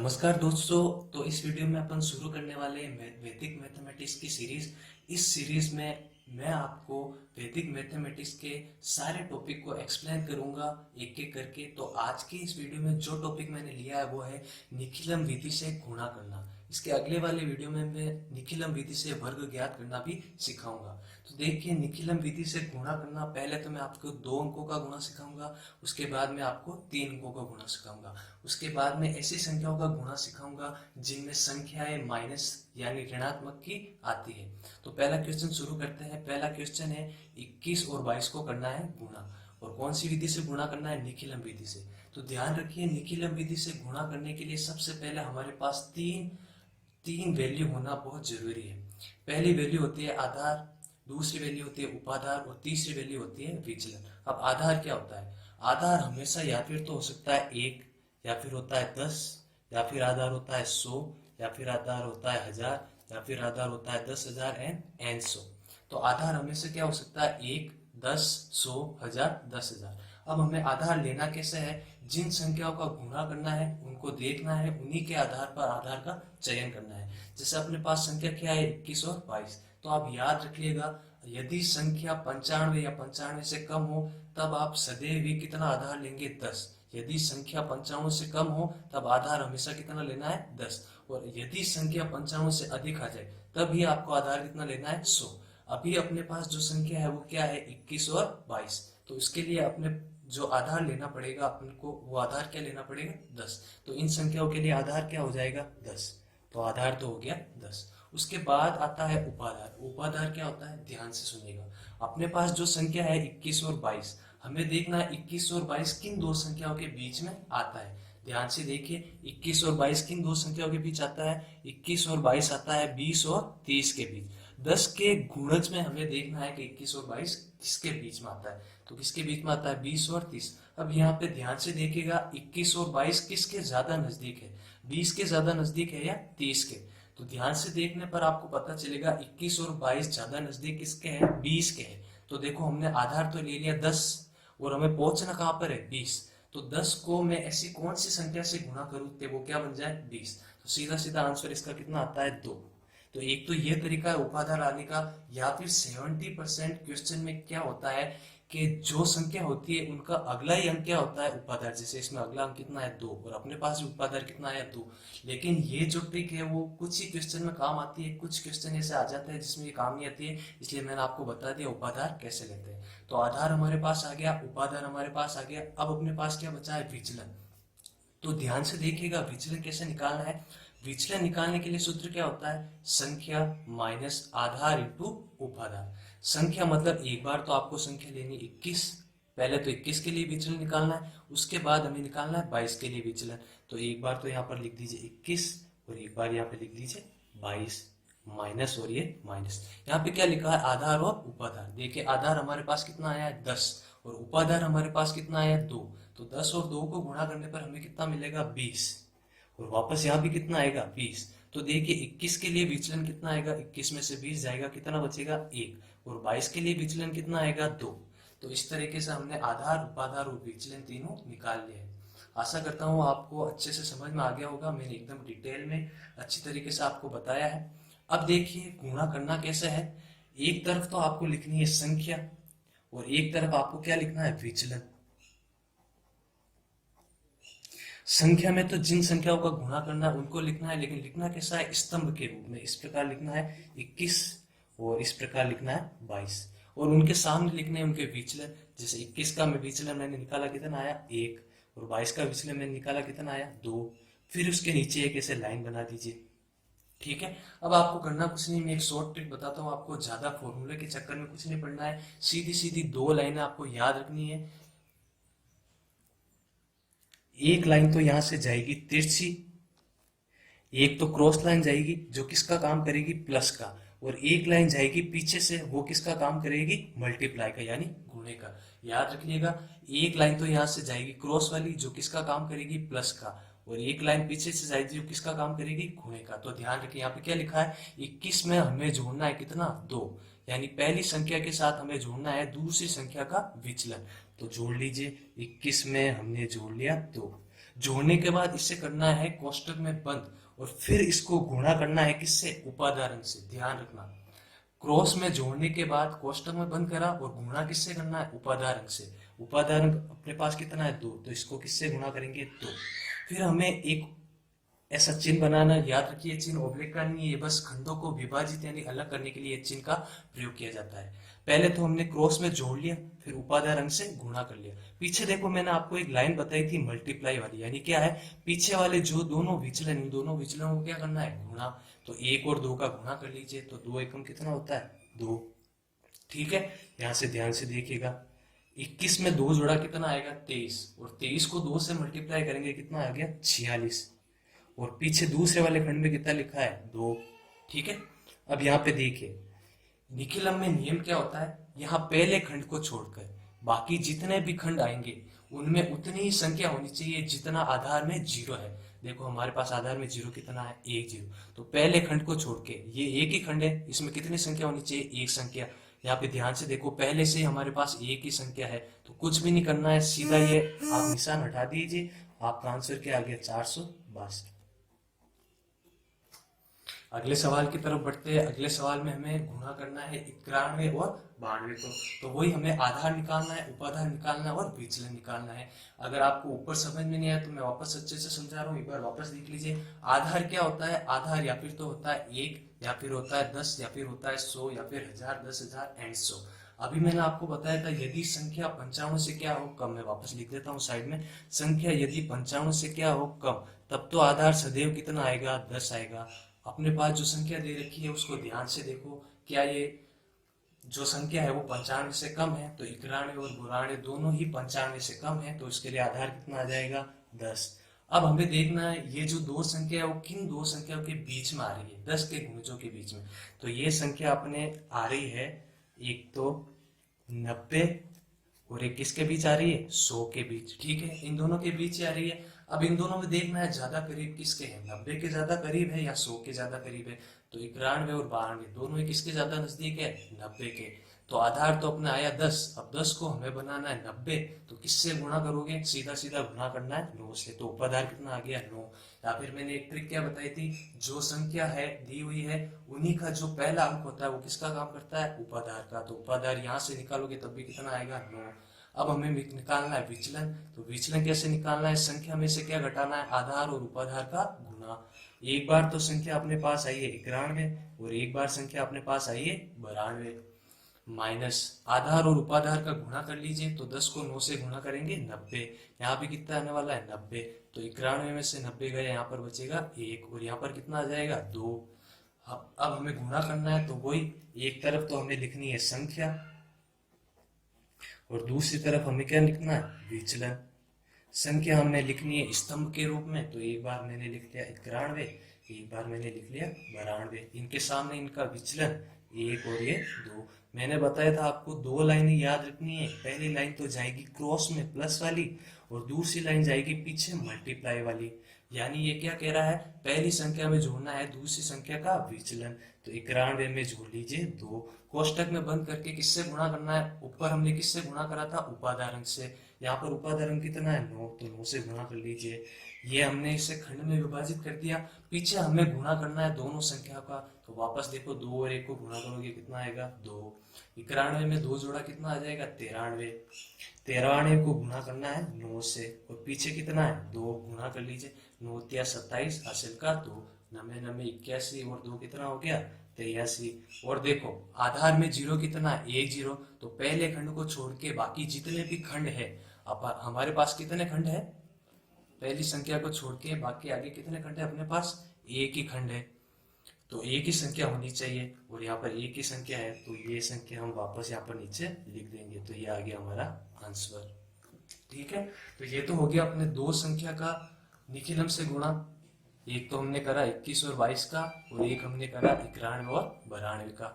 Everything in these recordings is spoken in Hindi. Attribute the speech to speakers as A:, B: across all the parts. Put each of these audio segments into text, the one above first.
A: नमस्कार दोस्तों। तो इस वीडियो में अपन शुरू करने वाले हैं वैदिक मैथमेटिक्स की सीरीज। इस सीरीज में मैं आपको वैदिक मैथमेटिक्स के सारे टॉपिक को एक्सप्लेन करूंगा एक एक करके। तो आज की इस वीडियो में जो टॉपिक मैंने लिया है वो है निखिलम विधि से गुणा करना। इसके अगले वाले वीडियो में मैं निखिलम विधि से वर्ग ज्ञात करना भी सिखाऊंगा। तो देखिए, निखिलम विधि से गुणा करना, पहले तो मैं आपको 2 अंकों का गुणा सिखाऊंगा, उसके बाद में आपको 3 अंकों का गुणा सिखाऊंगा, उसके बाद में ऐसी संख्याओं का गुणा सिखाऊंगा जिनमें संख्याएं माइनस यानी ऋणात्मक की आती है। तो पहला क्वेश्चन शुरू करते हैं। पहला क्वेश्चन है 21 और 22 को करना है गुणा। और कौन सी विधि से गुणा करना है? निखिलम विधि से। तो ध्यान रखिए, निखिलम विधि से गुणा करने के लिए सबसे पहले हमारे पास तीन तीन वैल्यू होना बहुत जरूरी है। पहली वैल्यू होती है आधार, दूसरी वैल्यू होती है उपाधार और तीसरी वैल्यू होती है विचलन। अब आधार क्या होता है? आधार हमेशा या फिर तो हो सकता है 1, या फिर होता है 10, या फिर आधार होता है 100, या फिर आधार होता है 1000, या फिर आधार होता है 10,000 एंड 100। तो आधार हमेशा क्या हो सकता है? 1, 10, 100, 1000, 10,000। अब हमें आधार लेना कैसे है? जिन संख्याओं का गुणा करना है उनको देखना है, उन्हीं के आधार पर आधार का चयन करना है। जैसे अपने पास संख्या क्या है? 21 और 22। तो आप याद रखिएगा, यदि संख्या 95 या 95 से कम हो तब आप सदैव ही कितना आधार लेंगे? 10। यदि संख्या 95 से कम हो तब आधार हमेशा कितना लेना है? 10। और यदि संख्या 95 से अधिक आ जाए तब ही आपको आधार कितना लेना है? 100। अभी अपने पास जो संख्या है वो क्या है? 21 और 22। तो इसके लिए अपने जो आधार लेना पड़ेगा अपन को, वो आधार क्या लेना पड़ेगा? 10। तो इन संख्याओं के लिए आधार क्या हो जाएगा? 10। तो आधार तो हो गया 10। उसके बाद आता है उपाधार। उपाधार क्या होता है? ध्यान से सुनिएगा। अपने पास जो संख्या है 21 और 22, हमें देखना है 21 और 22 किन दो संख्याओं के बीच में आता है। ध्यान से देखिए, 21 और 22 किन दो संख्याओं के बीच आता है? 21 और 22 आता है 20 और 30 के बीच। 10 के गुणज में हमें देखना है कि 21 और 22 किसके बीच में आता है। तो किसके बीच में आता है? 20 और 30। अब यहाँ पे ध्यान से देखिएगा, 21 और 22 किसके ज्यादा नजदीक है? 20 के ज्यादा नजदीक है या 30 के? तो ध्यान से देखने पर आपको पता चलेगा 21 और 22 ज्यादा नजदीक किसके हैं? 20 के हैं। तो देखो, हमने आधार तो ले लिया 10 और हमें पहुंचना कहां पर है? 20। तो 10 को मैं ऐसी कौन सी संख्या से गुणा करूं कि वो क्या बन जाए? 20। तो सीधा सीधा आंसर इसका कितना आता है? 2। तो एक तो ये तरीका है उपाधार लाने का। या फिर 70% क्वेश्चन में क्या होता है कि जो संख्या होती है उनका अगला ही अंक क्या होता है? उपाधार। जैसे इसमें अगला अंक कितना है? 2, और अपने पास भी उपाधार कितना है? 2। लेकिन ये जो ट्रिक है वो कुछ ही क्वेश्चन में काम आती है, कुछ क्वेश्चन ऐसे आ जाता है जिसमें ये काम नहीं आती है। इसलिए मैंने आपको बता दिया उपाधार कैसे लेते हैं। तो आधार हमारे पास आ गया, उपाधार हमारे पास आ गया। अब अपने पास क्या बचा है? विचलन। तो ध्यान से देखिएगा, विचलन कैसे निकालना है। विचलन निकालने के लिए सूत्र क्या होता है? संख्या माइनस आधार इंटू उपाधार। संख्या मतलब एक बार तो आपको संख्या लेनी 21। पहले तो 21 के लिए विचलन निकालना है, उसके बाद हमें निकालना है 22 के लिए विचलन। तो एक बार तो यहाँ पर लिख दीजिए 21 और एक बार यहाँ पे लिख दीजिए 22। माइनस और ये माइनस। यहाँ पे क्या लिखा है? आधार और उपाधार। देखिए, आधार हमारे पास कितना आया है? 10। और उपाधार हमारे पास कितना आया है? 2। तो 10 और 2 को गुणा करने पर हमें कितना मिलेगा? 20। और वापस यहाँ भी कितना आएगा? 20। तो देखिए, 21 के लिए विचलन कितना आएगा? 21 में से 20 जाएगा, कितना बचेगा? 1। और 22 के लिए विचलन कितना आएगा? 2। तो इस तरीके से हमने आधार, उपाधार और विचलन तीनों निकाल लिए हैं। आशा करता हूँ आपको अच्छे से समझ में आ गया होगा। मैंने एकदम डिटेल में अच्छी तरीके से आपको बताया है। अब देखिए, गुणा करना कैसे है। एक तरफ तो आपको लिखनी है संख्या और एक तरफ आपको क्या लिखना है? विचलन। संख्या में तो जिन संख्याओं का गुणा करना है उनको लिखना है, लेकिन लिखना कैसा है? स्तंभ के रूप में। इस प्रकार लिखना है 21 और इस प्रकार लिखना है 22। और उनके सामने लिखने हैं उनके विचलन। जैसे 21 का मैं विचलन मैंने निकाला, कितना आया? 1। और 22 का विचलन मैंने निकाला, कितना आया? 2। फिर उसके नीचे एक ऐसे लाइन बना दीजिए। ठीक है। अब आपको करना कुछ नहीं, मैं एक शॉर्ट ट्रिक बताता हूँ आपको। ज्यादा फॉर्मूले के चक्कर में कुछ नहीं पड़ना है। सीधी सीधी 2 लाइनें आपको याद रखनी है। एक लाइन तो यहां से जाएगी तिरछी, एक तो क्रॉस लाइन जाएगी जो किसका काम करेगी? प्लस का। और एक लाइन जाएगी पीछे से, वो किसका काम करेगी? मल्टीप्लाई का, यानी गुणे का। याद रखिएगा, एक लाइन तो यहां से जाएगी क्रॉस वाली जो किसका काम करेगी? प्लस का। और एक लाइन पीछे से जाएगी जो किसका काम करेगी? गुणे का। तो ध्यान रखिए, यहाँ पे क्या लिखा है? 21 में हमें जोड़ना है कितना? 2। यानी पहली संख्या के साथ हमें जोड़ना है दूसरी संख्या का विचलन। तो जोड़ लीजिए, 21 में हमने जोड़ लिया 2। जोड़ने के बाद इसे करना है कोष्टक में बंद और फिर इसको गुणा करना है किससे, उपादान अंक से। ध्यान रखना, क्रॉस में जोड़ने के बाद कोष्टक में बंद करा और गुणा किससे करना है, उपादान अंक से। उपादान अंक अपने पास कितना है, 2, तो इसको किससे गुणा करेंगे, 2। फिर हमें एक ऐसा चिन्ह बनाना, याद रखिए चिन्ह ऑब्लिक का नहीं है, बस खंडों को विभाजित यानी अलग करने के लिए चिन्ह का प्रयोग किया जाता है। पहले तो हमने क्रॉस में जोड़ लिया, फिर उपादान अंक से गुणा कर लिया। पीछे देखो मैंने आपको एक लाइन बताई थी मल्टीप्लाई वाली, यानी क्या है, पीछे वाले जो दोनों विचलन, दोनों विचलनों को क्या करना है, गुणा। तो 1 और 2 का गुणा कर लीजिए, तो 2 एकम कितना होता है, 2। ठीक है, यहां से ध्यान से देखिएगा, 21 में 2 जोड़ा कितना आएगा, 23, और 23 को 2 से मल्टीप्लाई करेंगे कितना आ गया, 46। और पीछे दूसरे वाले खंड में कितना लिखा है, 2। ठीक है, अब यहाँ पे देखिए निखिलम में नियम क्या होता है, यहाँ पहले खंड को छोड़कर बाकी जितने भी खंड आएंगे उनमें उतनी ही संख्या होनी चाहिए जितना आधार में 0 है। देखो हमारे पास आधार में 0 कितना है, 1 0, तो पहले खंड को छोड़ के, ये एक ही खंड है, इसमें कितनी संख्या होनी चाहिए, एक संख्या। यहाँ पे ध्यान से देखो पहले से हमारे पास एक ही संख्या है, तो कुछ भी नहीं करना है, सीधा ये आप निशान हटा दीजिए, आपका आंसर क्या आ गया, 462। अगले सवाल की तरफ बढ़ते हैं। अगले सवाल में हमें गुणा करना है 91 और 92 को। तो वही हमें आधार निकालना है, उपाधार निकालना है और विचलन निकालना है। अगर आपको ऊपर समझ में नहीं आया तो मैं वापस अच्छे से समझा रहा हूँ, एक बार वापस देख लीजिए। आधार क्या होता है, आधार या फिर तो होता है 1, या फिर होता है 10, या फिर होता है 100, या फिर 1000, 10,000 एंड 100। अभी मैंने आपको बताया था यदि संख्या 95 से क्या हो कम, मैं वापस लिख देता हूँ साइड में, संख्या यदि 95 से क्या हो कम, तब तो आधार सदैव कितना आएगा, 10 आएगा। अपने पास जो संख्या दे रखी है उसको ध्यान से देखो, क्या ये जो संख्या है वो 95 से कम है, तो 91 और 92 दोनों ही 95 से कम है, तो इसके लिए आधार कितना आ जाएगा, 10। अब हमें देखना है ये जो दो संख्या है वो किन दो संख्याओं के बीच में आ रही है, 10 के गुणजों के बीच में। तो ये संख्या अपने आ रही है, एक तो 90 और एक किसके बीच आ रही है, 100 के बीच। ठीक है, इन दोनों के बीच ही आ रही है। अब इन दोनों में देखना है ज्यादा करीब किसके हैं, 90 के ज्यादा करीब है या 100 के ज्यादा करीब है। तो 91 और 92 दोनों ही किसके ज्यादा नजदीक है, 90 के। तो आधार तो अपना आया 10, अब 10 को हमें बनाना है 90, तो किससे गुणा करोगे, सीधा सीधा गुणा करना है 9 से। तो उपाधार कितना आ गया, 9। या फिर मैंने एक ट्रिक क्या बताई थी, जो संख्या है दी हुई है उन्हीं का जो पहला अंक होता है वो किसका काम करता है, उपाधार का। तो उपाधार यहाँ से निकालोगे तब भी कितना आएगा, 9। अब हमें निकालना है विचलन। तो विचलन कैसे निकालना है, संख्या में से क्या घटाना है, आधार और उपाधार का गुणा। एक बार तो संख्या अपने पास आई है 91 और एक बार संख्या अपने पास आई है 92, माइनस आधार और उपाधार का गुणा कर लीजिए। तो 10 को 9 से गुणा करेंगे 90, यहाँ पे कितना आने वाला है, 90। तो 91 में से 90 गए, यहाँ पर बचेगा 1 और यहाँ पर कितना आ जाएगा, 2। अब हमें गुणा करना है, तो वही एक तरफ तो हमें लिखनी है संख्या और दूसरी तरफ हमें क्या लिखना है, विचलन। संख्या हमें लिखनी है स्तंभ के रूप में, तो एक बार मैंने लिख लिया 91, एक बार मैंने लिख लिया 92। इनके सामने इनका विचलन 1 और ये 2। मैंने बताया था आपको दो लाइनें याद रखनी है, पहली लाइन तो जाएगी क्रॉस में प्लस वाली और दूसरी लाइन जाएगी पीछे मल्टीप्लाई वाली। यानी ये क्या कह रहा है, पहली संख्या में जोड़ना है दूसरी संख्या का विचलन। तो 91 में जोड़ लीजिए 2, कोष्टक में बंद करके किससे गुणा करना है, ऊपर हमने किससे गुणा करा था, उपाधार अंक से। यहाँ पर उपाधार अंक कितना है, 9, तो 9 से गुणा कर लीजिए। ये हमने इसे खंड में विभाजित कर दिया, पीछे हमें गुणा करना है दोनों संख्या का। तो वापस देखो 2 और 1 को गुणा करोगे कितना आएगा, 2। 91 में 2 जोड़ा कितना आ जाएगा, 93। 93 को गुणा करना है 9 से और पीछे कितना है, 2 गुणा कर लीजिए। 9 तिया 27, हासिल का 2, 9 9 81 और 2 कितना हो गया, 83। और देखो आधार में 0 कितना है, 1 0। तो पहले खंड को छोड़ के बाकी जितने भी खंड है, अब हमारे पास कितने खंड है, पहली संख्या को छोड़ के बाकी आगे कितने खंड है अपने पास, एक ही खंड है। तो एक ही संख्या होनी चाहिए और यहाँ पर एक ही संख्या है, तो ये संख्या हम वापस यहाँ पर नीचे लिख देंगे। तो ये आ गया हमारा आंसर। ठीक है, तो ये तो हो गया अपने दो संख्या का निखिलम से गुणा। एक तो हमने करा 21 और 22 का और एक हमने करा 91 और 92 का।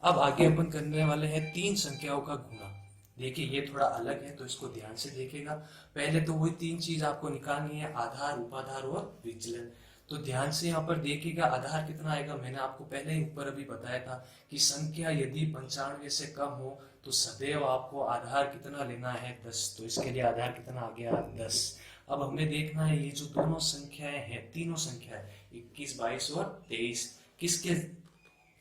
A: अब आगे अपन करने वाले हैं तीन संख्याओं का गुणा। देखिए ये थोड़ा अलग है तो इसको ध्यान से देखिएगा। पहले तो वही तीन चीज आपको निकालनी है, आधार, उपाधार और विचलन। तो ध्यान से यहाँ पर देखिएगा, आधार कितना आएगा, मैंने आपको पहले ही ऊपर अभी बताया था कि संख्या यदि 95 से कम हो तो सदैव आपको आधार कितना लेना है, 10। तो इसके लिए आधार कितना आ गया, 10। अब हमें देखना है ये जो दोनों संख्याएं हैं, तीनों संख्याएं 21, 22 और 23 किसके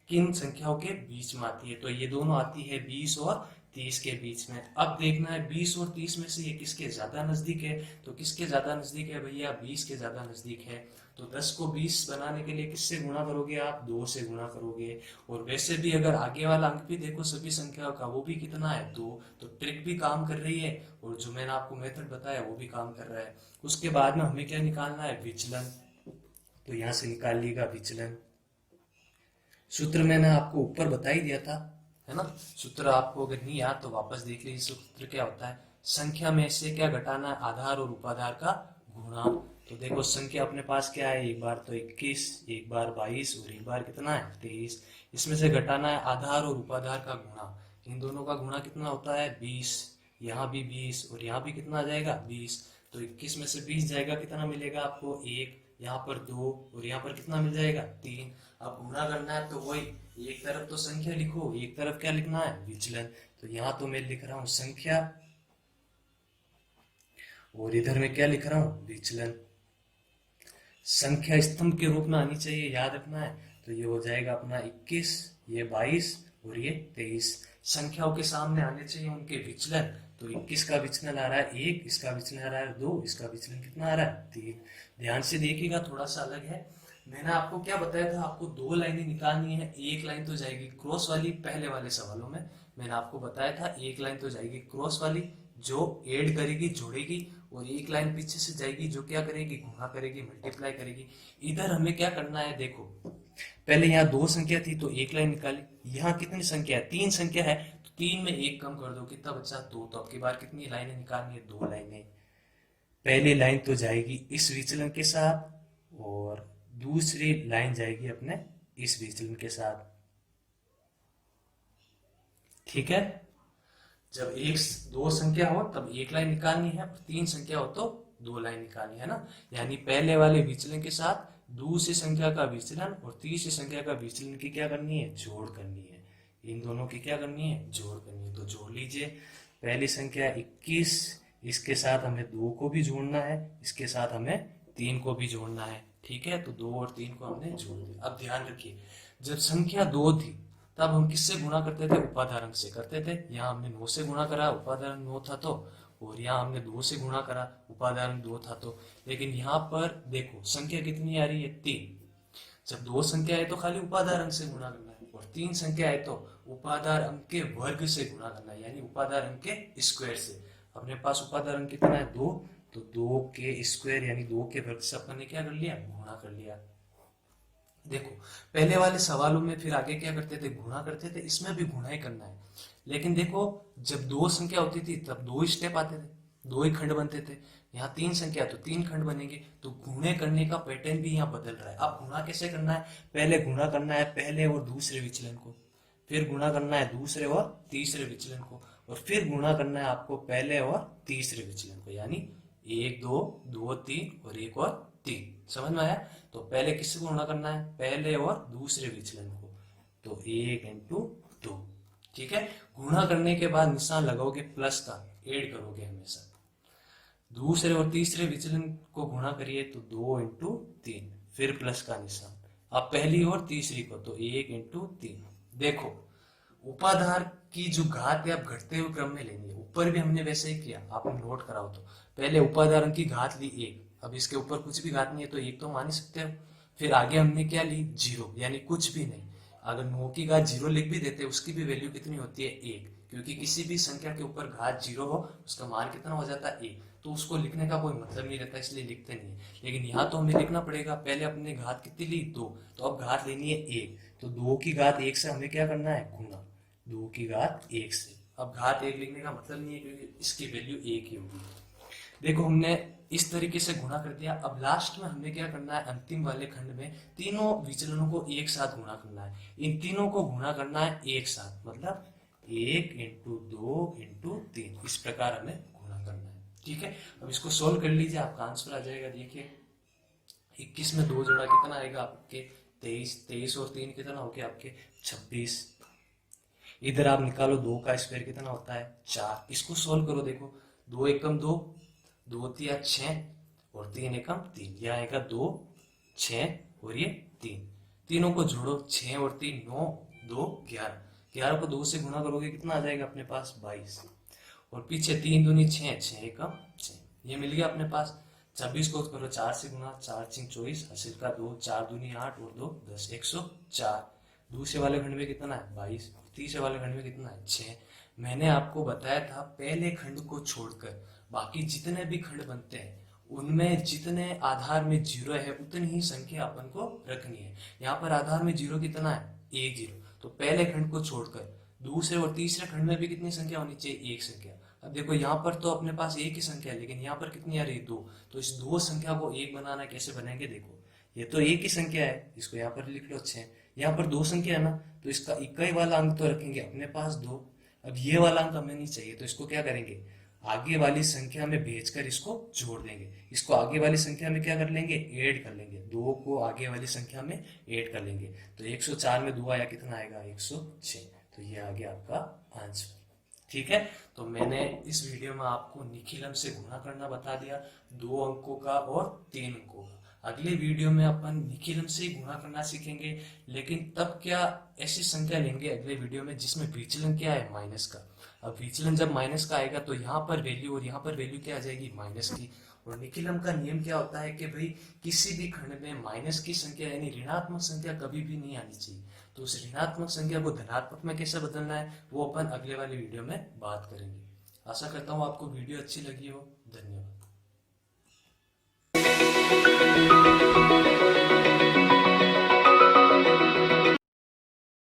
A: किन संख्याओं के बीच में आती है। तो ये दोनों आती है 20 और 30 के बीच में। अब देखना है 20 और 30 में से ये किसके ज्यादा नजदीक है। तो किसके ज्यादा नजदीक है भैया, 20 के ज्यादा नजदीक है। तो 10 को 20 बनाने के लिए किससे गुणा करोगे आप, 2 से गुणा करोगे। और वैसे भी अगर आगे वाला अंक भी देखो सभी संख्याओं का, वो भी कितना है, 2। तो ट्रिक भी काम कर रही है और जो मैंने आपको मेथड बताया वो भी काम कर रहा है। उसके बाद में हमें क्या निकालना है, विचलन। तो यहां से निकाल लिएगा विचलन। सूत्र मैंने आपको ऊपर बता ही दिया था, है ना। सूत्र आपको अगर नहीं याद तो वापस देख लीजिए। सूत्र क्या होता है, संख्या में से क्या घटाना है, आधार और उपाधार का गुणा। तो देखो संख्या अपने पास क्या है, एक बार तो 21, एक बार 22 और एक बार कितना है 23। इसमें से घटाना है आधार और उपाधार का गुणा। इन दोनों का गुणा कितना होता है 20। यहाँ भी 20 और यहाँ भी कितना आ जाएगा 20। तो 21 में से 20 जाएगा, कितना मिलेगा आपको 1। यहाँ पर 2 और यहाँ पर कितना मिल जाएगा 3। अब गुणा करना है तो वही, एक तरफ तो संख्या लिखो, एक तरफ क्या लिखना है, विचलन। तो यहाँ तो मैं लिख रहा हूँ संख्या और इधर मैं क्या लिख रहा हूँ, विचलन। संख्या स्तंभ के रूप में आनी चाहिए, याद रखना है। तो ये हो जाएगा अपना 21, ये 22 और ये 23। संख्याओं के सामने आने चाहिए उनके विचलन। तो 21 का विचलन आ रहा है 1, इसका विचलन आ रहा है 2, इसका विचलन कितना आ रहा है 3। ध्यान से देखिएगा, थोड़ा सा अलग है। मैंने आपको क्या बताया था, आपको 2 लाइनें निकालनी है। एक लाइन तो जाएगी क्रॉस वाली, पहले वाले सवालों में मैंने आपको बताया था एक लाइन तो जाएगी क्रॉस वाली जो ऐड करेगी, जोड़ेगी। और एक लाइन पीछे से जाएगी जो क्या करेगी, गुणा करेगी, मल्टीप्लाई करेगी। इधर हमें क्या करना है, देखो पहले यहाँ 2 संख्या थी तो एक लाइन निकाली। यहाँ कितनी संख्या है, 3 संख्या है, तो 3 में 1 कम कर दो, कितना बचा 2। तो अब की बार कितनी लाइनें निकालनी है, 2 लाइनें। पहली लाइन तो जाएगी इस विचलन के साथ और दूसरी लाइन जाएगी अपने इस विचलन के साथ, ठीक है। जब एक 2 संख्या हो तब एक लाइन निकालनी है, और 3 संख्या हो तो 2 लाइन निकालनी है ना। यानी पहले वाले विचलन के साथ दूसरी संख्या का विचलन और तीसरी संख्या का विचलन की क्या करनी है, जोड़ करनी है। इन दोनों की क्या करनी है, जोड़ करनी है। तो जोड़ लीजिए, पहली संख्या 21, इसके साथ हमें 2 को भी जोड़ना है, इसके साथ हमें 3 को भी जोड़ना है, ठीक है। तो 2 और 3 को हमने जोड़ दिया। अब ध्यान रखिए, जब संख्या 2 थी तब हम किससे गुणा करते थे, उपाधार अंक से करते थे। यहाँ हमने 9 से गुणा करा, उपाधार अंक 9 था तो, और यहाँ हमने 2 से गुणा करा, उपाधार अंक 2 था तो। लेकिन यहाँ पर देखो संख्या कितनी आ रही है, 3। जब 2 संख्या है तो खाली उपाधार अंक से गुणा करना है, और 3 संख्या है तो उपाधार अंक के वर्ग से गुणा करना है, यानी उपाधार अंक के स्क्वायर से। अपने पास उपाधार अंक कितना है 2, तो 2 के स्क्वायर यानी 2 के वर्ग से अपन ने क्या कर लिया, गुणा कर लिया। देखो पहले वाले सवालों में फिर आगे क्या करते थे, गुणा करते थे, इसमें भी गुणा ही करना है। लेकिन देखो जब 2 संख्या होती थी तब 2 स्टेप आते थे, 2 ही खंड बनते थे। यहाँ 3 संख्या तो 3 खंड बनेंगे। तो गुणे करने का पैटर्न भी यहाँ बदल रहा है। अब गुणा कैसे करना है, पहले गुणा करना है पहले और दूसरे विचलन को, फिर गुणा करना है दूसरे और तीसरे विचलन को, और फिर गुणा करना है आपको पहले और तीसरे विचलन को, यानी 1 2 2 3 और 1 और 3। समझ में आया। तो पहले किससे गुणा करना है, पहले और दूसरे विचलन को। तो 1 इंटू 2, ठीक है। गुणा करने के बाद निशान लगाओगे प्लस का, ऐड करोगे हमेशा। दूसरे और तीसरे विचलन को गुणा करिए तो 2 इंटू 3, फिर प्लस का निशान। अब पहली और तीसरी को तो 1 इंटू 3। देखो उपाधार की जो घात है आप घटते हुए क्रम में लेंगे। ऊपर भी हमने वैसे ही किया, आपने नोट कराओ तो पहले उपाधार की घात ली 1, अब इसके ऊपर कुछ भी घात नहीं है तो 1 तो मान ही सकते हो। फिर आगे हमने क्या ली 0, यानी कुछ भी नहीं। अगर 9 की घात 0 लिख भी देते उसकी भी वैल्यू कितनी होती है 1, क्योंकि किसी भी संख्या के ऊपर घात 0 हो उसका मान कितना हो जाता है 1। तो उसको लिखने का कोई मतलब नहीं रहता, इसलिए लिखते नहीं है। लेकिन यहाँ तो हमें लिखना पड़ेगा, पहले अपने घात कितनी ली 2, तो अब घात लेनी है 1। तो 2 की घात 1 से हमें क्या करना है, गुणा 2 की घात 1 से। अब घात 1 लिखने का मतलब नहीं है क्योंकि इसकी वैल्यू 1 ही होगी। देखो हमने इस तरीके से गुणा कर दिया। अब लास्ट में हमें क्या करना है, अंतिम वाले खंड में तीनों विचलनों को एक साथ गुणा करना है। इन तीनों को गुणा करना है एक साथ, मतलब 1 इंटू 2 इंटू 3, इस प्रकार हमें गुणा करना है, ठीक है। अब इसको सोल्व कर लीजिए, आपका आंसर आ जाएगा। देखिए 21 में 2 जोड़ा कितना आएगा आपके 23, 23 और 3 कितना हो गया आपके 26। इधर आप निकालो 2 का स्क्वायर कितना होता है 4। इसको सोल्व करो, देखो 2 एकम 2, 2 तिया 6 और 3 एकम 3, यह आएगा 2 6 और ये 3, तीनों को जोड़ो 6 और 3 9, 2 11, 11 को 2 से गुना करोगे कितना आ जाएगा अपने पास 22, और पीछे 3 दूनी 6, 6 एकम 6, ये मिल गया अपने पास। 26 को करो 4 से गुना, 4 6 24, हासिल का 2, 4 दूनी 8 और 2 10, 104। दूसरे वाले खंड में कितना है 22, तीसरे वाले खंड में कितना है 6। मैंने आपको बताया था पहले खंड को छोड़कर बाकी जितने भी खंड बनते हैं उनमें जितने आधार में जीरो है उतनी ही संख्या अपन को रखनी है। यहाँ पर आधार में जीरो कितना है 1 0, तो पहले खंड को छोड़कर दूसरे और तीसरे खंड में भी कितनी संख्या होनी चाहिए, एक संख्या। अब देखो यहाँ पर तो अपने पास एक ही संख्या है, लेकिन यहाँ पर कितनी आ रही है 2, तो इस 2 संख्या को एक बनाना कैसे बनेंगे, देखो ये तो एक ही संख्या है, इसको यहाँ पर लिख लो 6, यहाँ पर 2 संख्या है ना, तो इसका इकाई वाला अंक तो रखेंगे अपने पास 2। अब ये वाला अंक हमें नहीं चाहिए, तो इसको क्या करेंगे, आगे वाली संख्या में भेजकर इसको जोड़ देंगे। इसको आगे वाली संख्या में क्या कर लेंगे, ऐड कर लेंगे, 2 को आगे वाली संख्या में ऐड कर लेंगे, तो 104 में 2 आया कितना आएगा 106, तो ये आ गया आपका आंसर। ठीक है, तो मैंने इस वीडियो में आपको निखिलम से गुणा करना बता दिया, 2 अंकों का और 3 अंकों का। अगले वीडियो में अपन निखिलम से गुणा करना सीखेंगे, लेकिन तब क्या ऐसी संख्या लेंगे अगले वीडियो में जिसमें विचलन क्या है, माइनस का। अब विचलन जब माइनस का आएगा तो यहाँ पर वैल्यू और यहाँ पर वैल्यू क्या आ जाएगी, माइनस की। और निखिलम का नियम क्या होता है कि भाई किसी भी खंड में माइनस की संख्या यानी ऋणात्मक संख्या कभी भी नहीं आनी चाहिए। तो उस ऋणात्मक संख्या को धनात्मक में कैसे बदलना है वो अपन अगले वाली वीडियो में बात करेंगे। आशा करता हूँ आपको वीडियो अच्छी लगी हो। धन्यवाद।